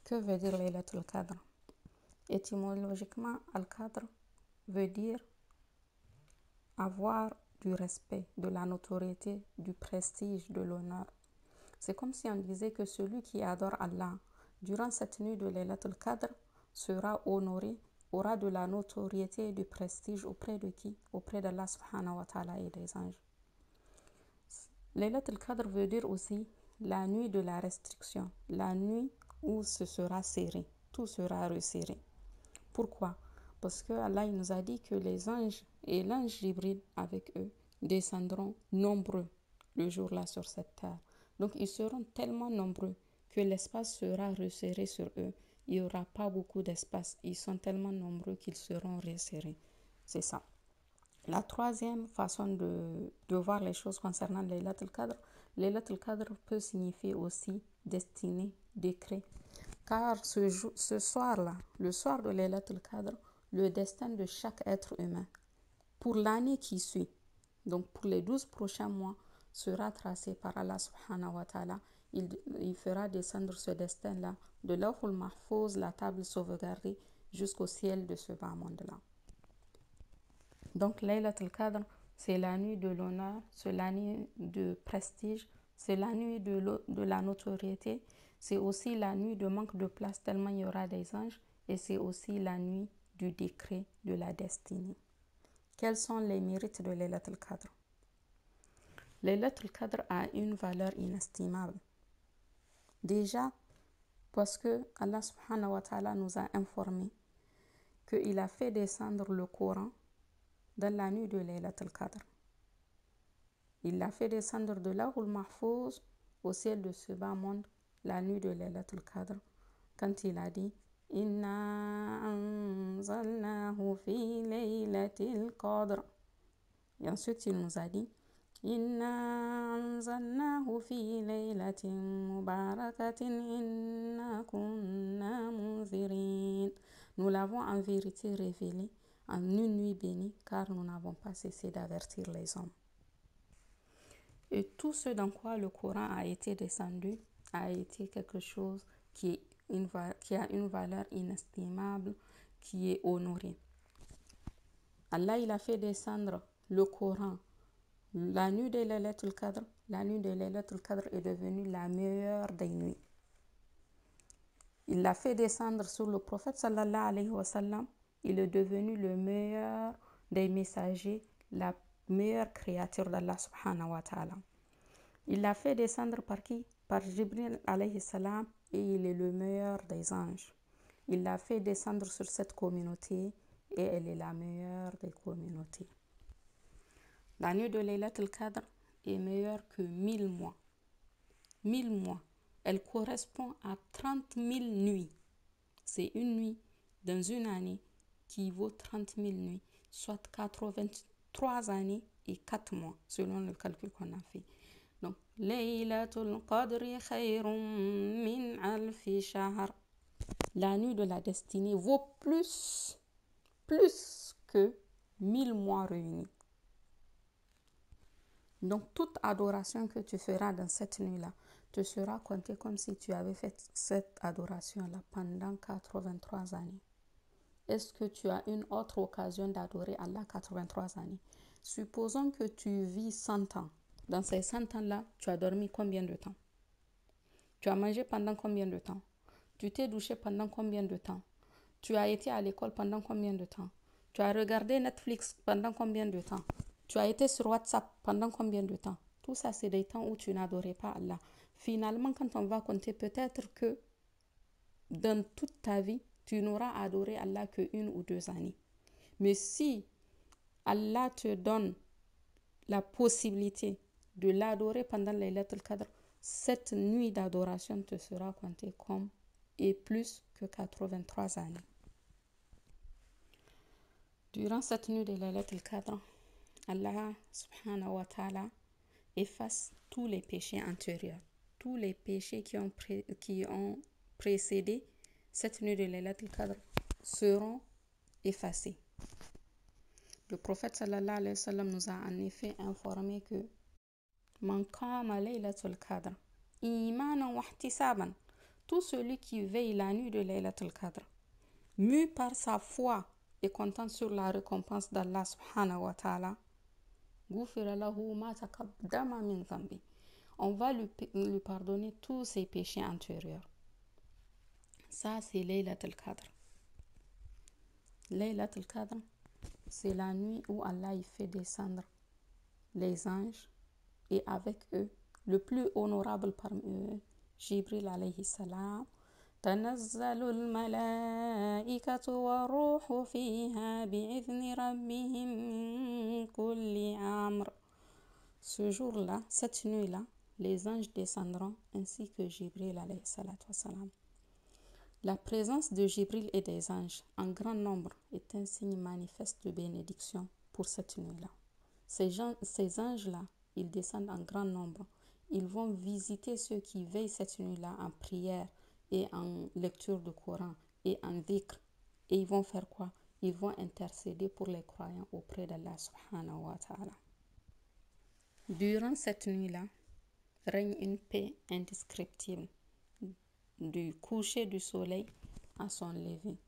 Que veut dire Laylatul Qadr? Étymologiquement, Al-Qadr veut dire avoir du respect, de la notoriété, du prestige, de l'honneur. C'est comme si on disait que celui qui adore Allah durant cette nuit de Laylatul Qadr sera honoré, aura de la notoriété et du prestige auprès de qui? Auprès d'Allah subhanahu wa ta'ala et des anges. Laylatul Qadr veut dire aussi la nuit de la restriction, la nuit où ce sera serré, tout sera resserré. Pourquoi? Parce que Allah il nous a dit que les anges et l'ange Jibril avec eux descendront nombreux le jour-là sur cette terre. Donc ils seront tellement nombreux que l'espace sera resserré sur eux. Il n'y aura pas beaucoup d'espace. Ils sont tellement nombreux qu'ils seront resserrés. C'est ça. La troisième façon de voir les choses concernant Laylatul Qadr peut signifier aussi destinée, décret. Car ce soir-là, le soir de Laylatul Qadr, le destin de chaque être humain, pour l'année qui suit, donc pour les 12 prochains mois, sera tracé par Allah subhanahu wa ta'ala. Il fera descendre ce destin-là de Lawhul Mahfouz, la table sauvegardée, jusqu'au ciel de ce bas monde-là. Donc Laylatul Qadr, c'est la nuit de l'honneur, c'est la nuit de prestige, c'est la nuit de la notoriété, c'est aussi la nuit de manque de place tellement il y aura des anges, et c'est aussi la nuit du décret de la destinée. Quels sont les mérites de Laylatul Qadr? Laylatul Qadr a une valeur inestimable. Déjà, parce que Allah subhanahu wa ta'ala nous a informé qu'il a fait descendre le Coran dans la nuit de Laylatul Qadr. Il l'a fait descendre de Lawhul Mahfouz au ciel de ce bas monde la nuit de Laylatul Qadr, quand il a dit Inna anzalnahu fi laylatil qadr. Et ensuite il nous a dit Inna anzalnahu fi laylatin mubarakatin inna kunna munzirin. Nous l'avons en vérité révélé en une nuit bénie, car nous n'avons pas cessé d'avertir les hommes. Et tout ce dans quoi le Coran a été descendu a été quelque chose qui a une valeur inestimable, qui est honoré. Allah il a fait descendre le Coran la nuit de Laylatul Qadr. La nuit de Laylatul Qadr est devenue la meilleure des nuits. Il l'a fait descendre sur le prophète sallallahu alayhi wa sallam. Il est devenu le meilleur des messagers, la meilleure créature d'Allah subhanahu wa ta'ala. Il l'a fait descendre par qui? Par Jibril alayhi salam, et il est le meilleur des anges. Il l'a fait descendre sur cette communauté et elle est la meilleure des communautés. La nuit de Laylatul Qadr est meilleure que 1000 mois. 1000 mois. Elle correspond à 30 000 nuits. C'est une nuit dans une année qui vaut 30 000 nuits, soit 83 années et 4 mois, selon le calcul qu'on a fait. Donc, Laylatul Qadri khayrun min alfi shahr. La nuit de la destinée vaut plus que 1000 mois réunis. Donc, toute adoration que tu feras dans cette nuit-là te sera comptée comme si tu avais fait cette adoration-là pendant 83 années. Est-ce que tu as une autre occasion d'adorer Allah 83 années? Supposons que tu vis 100 ans. Dans ces 100 ans-là, tu as dormi combien de temps? Tu as mangé pendant combien de temps? Tu t'es douché pendant combien de temps? Tu as été à l'école pendant combien de temps? Tu as regardé Netflix pendant combien de temps? Tu as été sur WhatsApp pendant combien de temps? Tout ça, c'est des temps où tu n'adorais pas Allah. Finalement, quand on va compter, peut-être que dans toute ta vie, tu n'auras adoré Allah que 1 ou 2 années. Mais si Allah te donne la possibilité de l'adorer pendant Laylatul Qadr, cette nuit d'adoration te sera comptée comme et plus que 83 années. Durant cette nuit de Laylatul Qadr, Allah subhanahu wa ta'ala efface tous les péchés antérieurs, tous les péchés qui ont précédé cette nuit de Laylatul Qadr seront effacés. Le prophète sallallahu alayhi wa sallam nous a en effet informé que Man qama Laylatul Qadr imanan wa ihtisaban, tout celui qui veille la nuit de Laylatul Qadr, mu par sa foi et comptant sur la récompense d'Allah subhanahu wa ta'ala, on va lui pardonner tous ses péchés antérieurs. Ça, c'est Laylatul Qadr. Laylatul Qadr, c'est la nuit où Allah y fait descendre les anges et avec eux, le plus honorable parmi eux, Jibril alayhi salam. تنزل الملائكة والروح فيها بإذن ربهم من كل أمر. Ce jour-là, cette nuit-là, les anges descendront ainsi que Jibril alayhi salatu wassalam. La présence de Jibril et des anges en grand nombre est un signe manifeste de bénédiction pour cette nuit-là. Ces anges-là, ils descendent en grand nombre. Ils vont visiter ceux qui veillent cette nuit-là en prière et en lecture du Coran et en dhikr. Et ils vont faire quoi? Ils vont intercéder pour les croyants auprès d'Allah subhanahu wa ta'ala. Durant cette nuit-là, règne une paix indescriptible du coucher du soleil à son lever.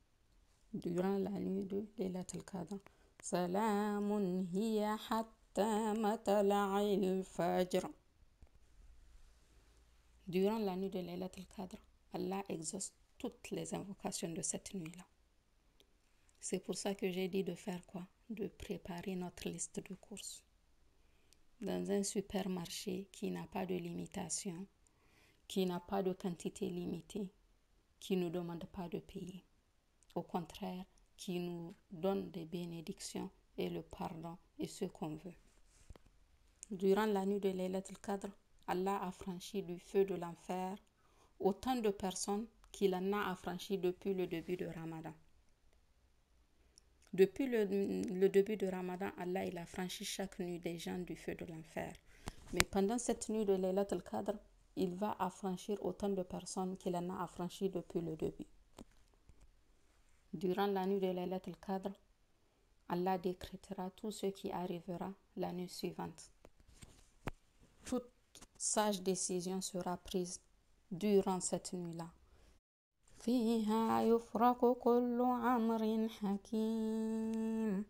Durant la nuit de Laylatul Qadr, Salamun hiya hatta matla'il fajr. Durant la nuit de Laylatul Qadr, Allah exauce toutes les invocations de cette nuit-là. C'est pour ça que j'ai dit de faire quoi? De préparer notre liste de courses. Dans un supermarché qui n'a pas de limitation, qui n'a pas de quantité limitée, qui ne demande pas de payer. Au contraire, qui nous donne des bénédictions et le pardon et ce qu'on veut. Durant la nuit de Laylatul Qadr, Allah a franchi du feu de l'enfer autant de personnes qu'il en a affranchi depuis le début de Ramadan. Depuis le début de Ramadan, Allah il a franchi chaque nuit des gens du feu de l'enfer. Mais pendant cette nuit de Laylatul Qadr, il va affranchir autant de personnes qu'il en a affranchi depuis le début. Durant la nuit de Laylatul Qadr, Allah décrétera tout ce qui arrivera la nuit suivante. Toute sage décision sera prise durant cette nuit-là. فيها يفرق كل أمر حكيم